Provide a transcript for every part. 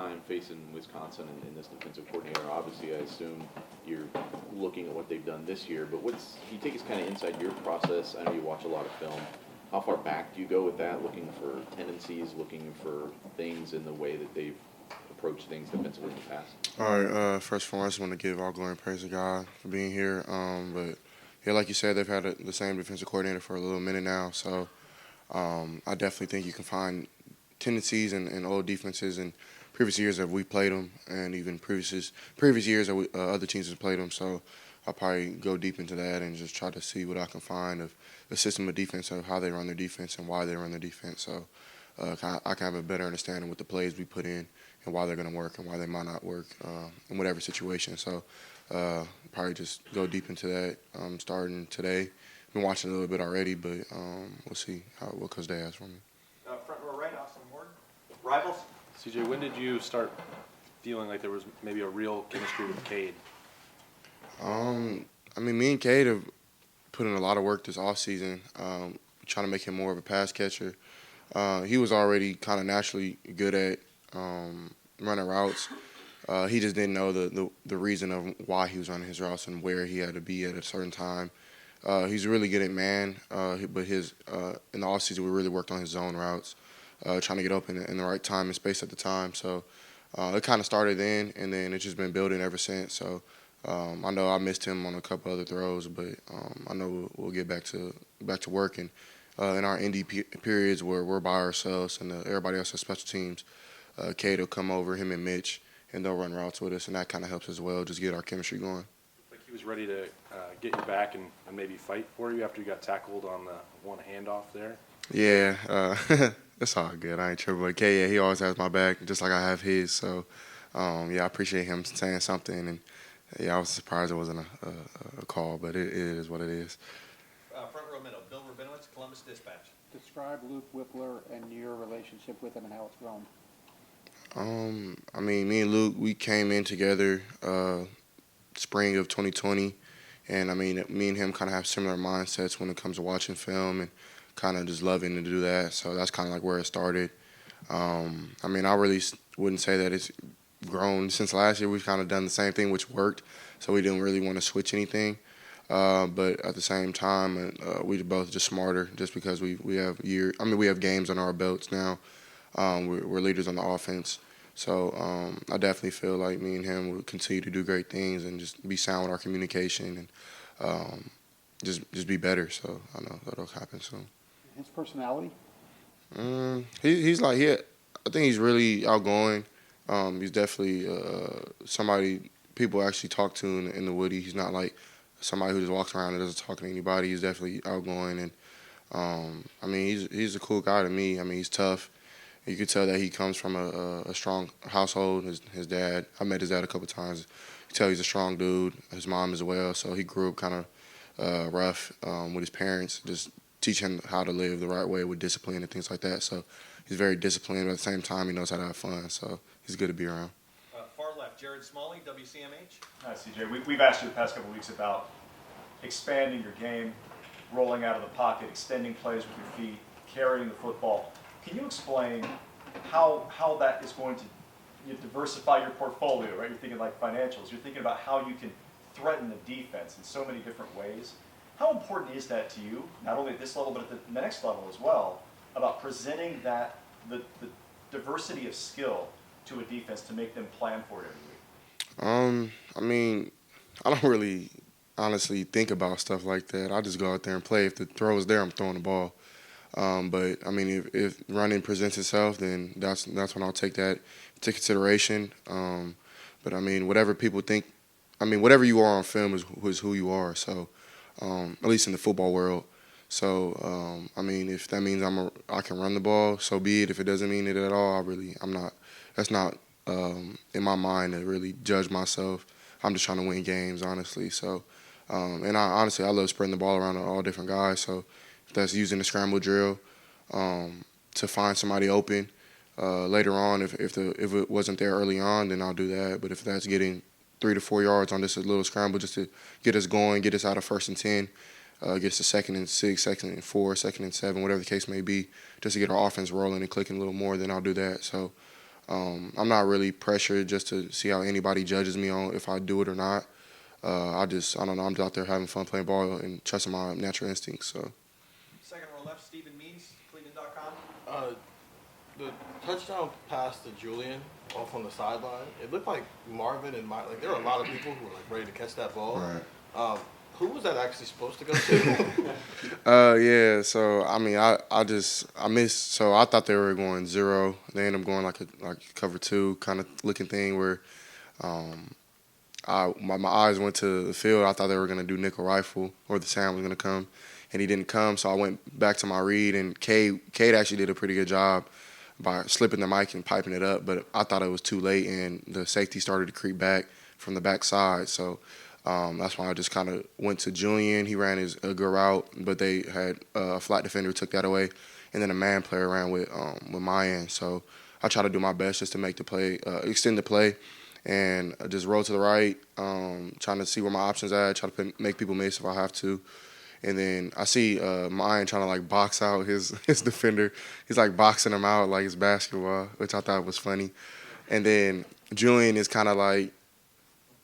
time facing Wisconsin and this defensive coordinator? Obviously, I assume you're looking at what they've done this year, but can you take us kind of inside your process? I know you watch a lot of film. How far back do you go with that, looking for tendencies, looking for things in the way that they've approached things defensively in the past? All right, first of all, I just want to give all glory and praise to God for being here. But, yeah, like you said, they've had the same defensive coordinator for a little minute now. So I definitely think you can find tendencies in old defenses and previous years that we played them, and even previous years that other teams have played them. So I'll probably go deep into that and just try to see what I can find of the system of defense, of how they run their defense and why they run their defense. So I can have a better understanding with the plays we put in and why they're going to work and why they might not work in whatever situation. So probably just go deep into that starting today. Been watching a little bit already, but we'll see what Coach Day has for me. Front row right, Austin Ward. Rivals? CJ, when did you start feeling like there was maybe a real chemistry with Cade? Me and Cade have put in a lot of work this offseason, trying to make him more of a pass catcher. He was already kind of naturally good at running routes. He just didn't know the reason of why he was running his routes and where he had to be at a certain time. He's really good at man, but in the offseason we really worked on his zone routes, trying to get open in the right time and space at the time. So it kind of started then, and then it's just been building ever since. So I know I missed him on a couple other throws, but I know we'll get back to work. And in our ND periods where we're by ourselves and everybody else has special teams, Cade will come over, him and Mitch, and they'll run routes with us, and that kind of helps as well, just get our chemistry going. Like he was ready to get you back and maybe fight for you after you got tackled on the one handoff there? Yeah, it's all good. I ain't tripping. But Cade, yeah, he always has my back, just like I have his. So, I appreciate him saying something. And, yeah, I was surprised it wasn't a call, but it is what it is. Front row middle, Bill Rabinowitz, Columbus Dispatch. Describe Luke Whippler and your relationship with him and how it's grown. Me and Luke, we came in together spring of 2020. And, me and him kind of have similar mindsets when it comes to watching film and kind of just loving to do that. So that's kind of like where it started. I really wouldn't say that it's grown since last year. We've kind of done the same thing, which worked. So we didn't really want to switch anything. But at the same time, we're both just smarter just because we have we have games on our belts now. We're leaders on the offense. So I definitely feel like me and him will continue to do great things and just be sound with our communication and just be better. So I know that'll happen soon. His personality? I think he's really outgoing. He's definitely somebody people actually talk to in the Woody. He's not like somebody who just walks around and doesn't talk to anybody. He's definitely outgoing, and he's a cool guy to me. He's tough. You could tell that he comes from a strong household. His dad, I met his dad a couple times. You can tell he's a strong dude. His mom as well. So he grew up kind of rough with his parents, just teach him how to live the right way with discipline and things like that. So he's very disciplined, but at the same time he knows how to have fun. So he's good to be around. Far left, Jared Smalley, WCMH. Hi, CJ. We've asked you the past couple of weeks about expanding your game, rolling out of the pocket, extending plays with your feet, carrying the football. Can you explain how that is going to diversify your portfolio, right? You're thinking like financials. You're thinking about how you can threaten the defense in so many different ways. How important is that to you, not only at this level, but at the next level as well, about presenting the diversity of skill to a defense to make them plan for it every week? I don't really honestly think about stuff like that. I just go out there and play. If the throw is there, I'm throwing the ball. But if running presents itself, then that's when I'll take that into consideration. But whatever people think, whatever you are on film is who you are. So at least in the football world. So if that means I can run the ball, so be it. If it doesn't mean it at all, I'm not. That's not in my mind to really judge myself. I'm just trying to win games, honestly. So, and I love spreading the ball around to all different guys. So if that's using the scramble drill to find somebody open later on, if it wasn't there early on, then I'll do that. But if that's getting 3 to 4 yards on this little scramble just to get us going, get us out of 1st and 10, get us to 2nd and 6, 2nd and 4, 2nd and 7, whatever the case may be, just to get our offense rolling and clicking a little more, then I'll do that. So I'm not really pressured just to see how anybody judges me on if I do it or not. I don't know, I'm just out there having fun playing ball and trusting my natural instincts. So Second row left, Stephen Means, Cleveland.com. The touchdown pass to Julian off on the sideline, it looked like Marvin and like there were a lot of people who were like ready to catch that ball. right. Who was that actually supposed to go to? Yeah. So I mean, I missed. So I thought they were going zero. They ended up going like cover two kind of looking thing where, my eyes went to the field. I thought they were gonna do nickel rifle or the Sam was gonna come, and he didn't come. So I went back to my read, and Cade actually did a pretty good job by slipping the mic and piping it up. But I thought it was too late, and the safety started to creep back from the backside. So. That's why I just kind of went to Julian. He ran a good route, but they had a flat defender who took that away, and then a man player ran with my end. So I try to do my best just to make the play, extend the play, and just roll to the right, trying to see where my options at, try to make people miss if I have to. And then I see Mayan trying to like box out his defender. He's like boxing him out like it's basketball, which I thought was funny. And then Julian is kind of like,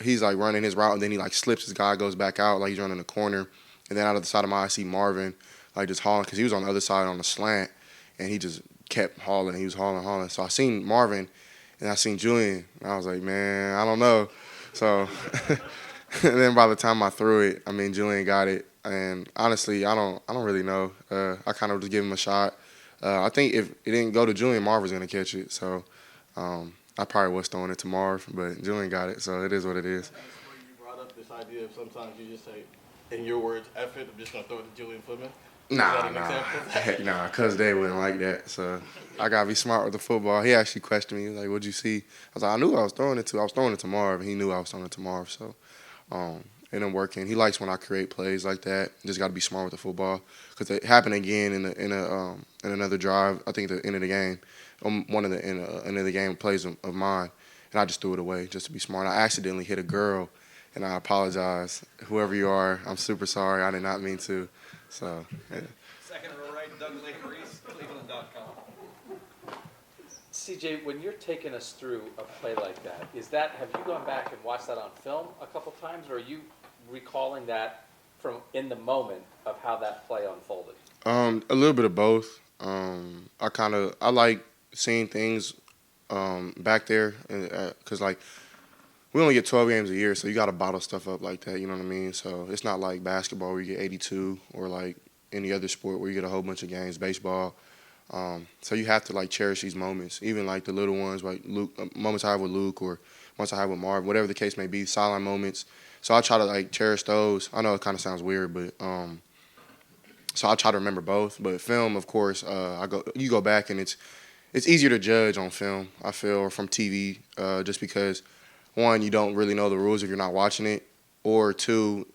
he's like running his route, and then he like slips his guy, goes back out like he's running the corner, and then out of the side of my eye I see Marvin like just hauling because he was on the other side on the slant, and he just kept hauling. He was hauling. So I seen Marvin, and I seen Julian, and I was like, man, I don't know. So and then by the time I threw it, I mean Julian got it, and honestly I don't really know. I kind of just gave him a shot. I think if it didn't go to Julian, Marvin's gonna catch it. So. I probably was throwing it to Marv, but Julian got it, so it is what it is. You brought up this idea of sometimes you just say, in your words, F it, I'm just going to throw it to Julian Flippin. Heck nah, cuz they wouldn't like that. So I gotta be smart with the football. He actually questioned me, like, "What'd you see?" I was like, "I knew I was throwing it to Marv, and he knew I was throwing it to Marv." So, ended up working. He likes when I create plays like that. Just got to be smart with the football because it happened again in another drive. I think the end of the game, one of the end of the game plays of mine, and I just threw it away just to be smart. I accidentally hit a girl, and I apologize, whoever you are. I'm super sorry. I did not mean to. So. Yeah. Second row right, Doug Reese, Cleveland.com. CJ, when you're taking us through a play like that, have you gone back and watched that on film a couple times, or are you recalling that from in the moment of how that play unfolded? A little bit of both. I like seeing things back there because like we only get 12 games a year, so you got to bottle stuff up like that. You know what I mean? So it's not like basketball where you get 82 or like any other sport where you get a whole bunch of games. Baseball. So you have to like cherish these moments, even like the little ones, like moments I have with Luke or moments I have with Marv, whatever the case may be, sideline moments. So I try to like cherish those. I know it kind of sounds weird, but so I try to remember both. But film, of course, you go back and it's easier to judge on film, I feel, or from TV, just because one, you don't really know the rules if you're not watching it, or two,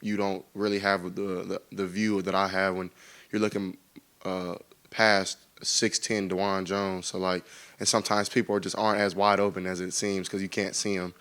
you don't really have the view that I have when you're looking past 6'10" DeJuan Jones. So like, and sometimes people just aren't as wide open as it seems because you can't see them.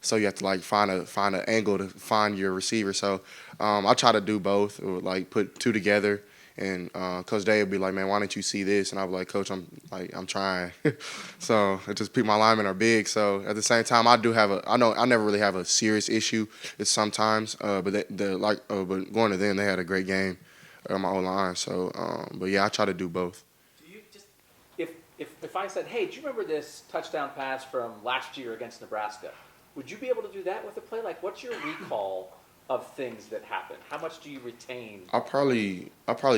So you have to like find an angle to find your receiver. So I try to do both, or like put two together. And Coach Day would be like, "Man, why don't you see this?" And I'd be like, "Coach, I'm trying." So it just my linemen are big. So at the same time, I never really have a serious issue. It's sometimes, but but going to them, they had a great game. My O line. So, but yeah, I try to do both. Do you just if I said, "Hey, do you remember this touchdown pass from last year against Nebraska?" Would you be able to do that with a play? Like, what's your recall of things that happen? How much do you retain? I probably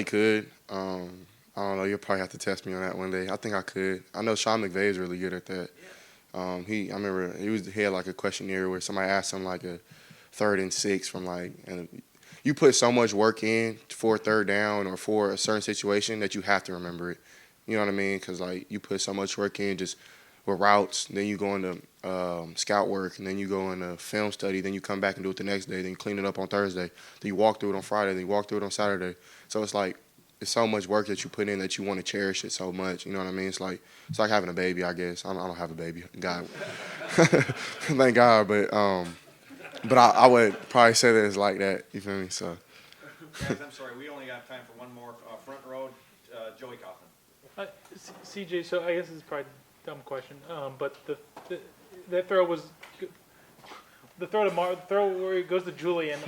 could. I don't know. You'll probably have to test me on that one day. I think I could. I know Sean McVay is really good at that. I remember he had like a questionnaire where somebody asked him like a 3rd and 6 from like, and you put so much work in for a third down or for a certain situation that you have to remember it. You know what I mean? Because like you put so much work in just with routes, then you go into scout work, and then you go into film study, then you come back and do it the next day, then you clean it up on Thursday, then you walk through it on Friday, then you walk through it on Saturday. So it's like it's so much work that you put in that you want to cherish it so much. You know what I mean? It's like having a baby, I guess. I don't have a baby, God, thank God, but I would probably say that it's like that. You feel me? So. Guys, I'm sorry, we only got time for one more. Front row, Joey Kaufman. CJ, so I guess this is probably dumb question. But that throw was the throw where it goes to Julian,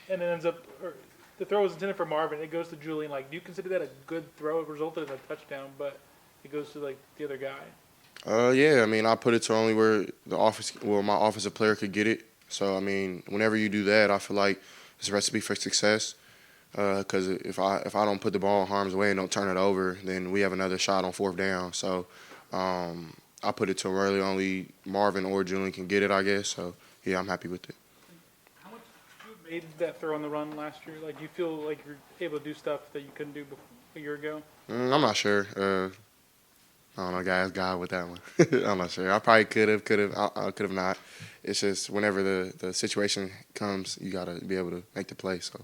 and it ends up. Or, the throw was intended for Marvin. It goes to Julian. Like, do you consider that a good throw? It resulted in a touchdown, but it goes to like the other guy. Yeah, I mean, I put it to only where my offensive player could get it. So, I mean, whenever you do that, I feel like it's a recipe for success. Because if I don't put the ball in harm's way and don't turn it over, then we have another shot on fourth down. So, I put it to where really only Marvin or Julian can get it, I guess. So, yeah, I'm happy with it. How much did you made that throw on the run last year? Like, do you feel like you're able to do stuff that you couldn't do a year ago? I'm not sure. I don't know, guys. God with that one. I'm not sure. I probably could have not. It's just whenever the situation comes, you got to be able to make the play. So.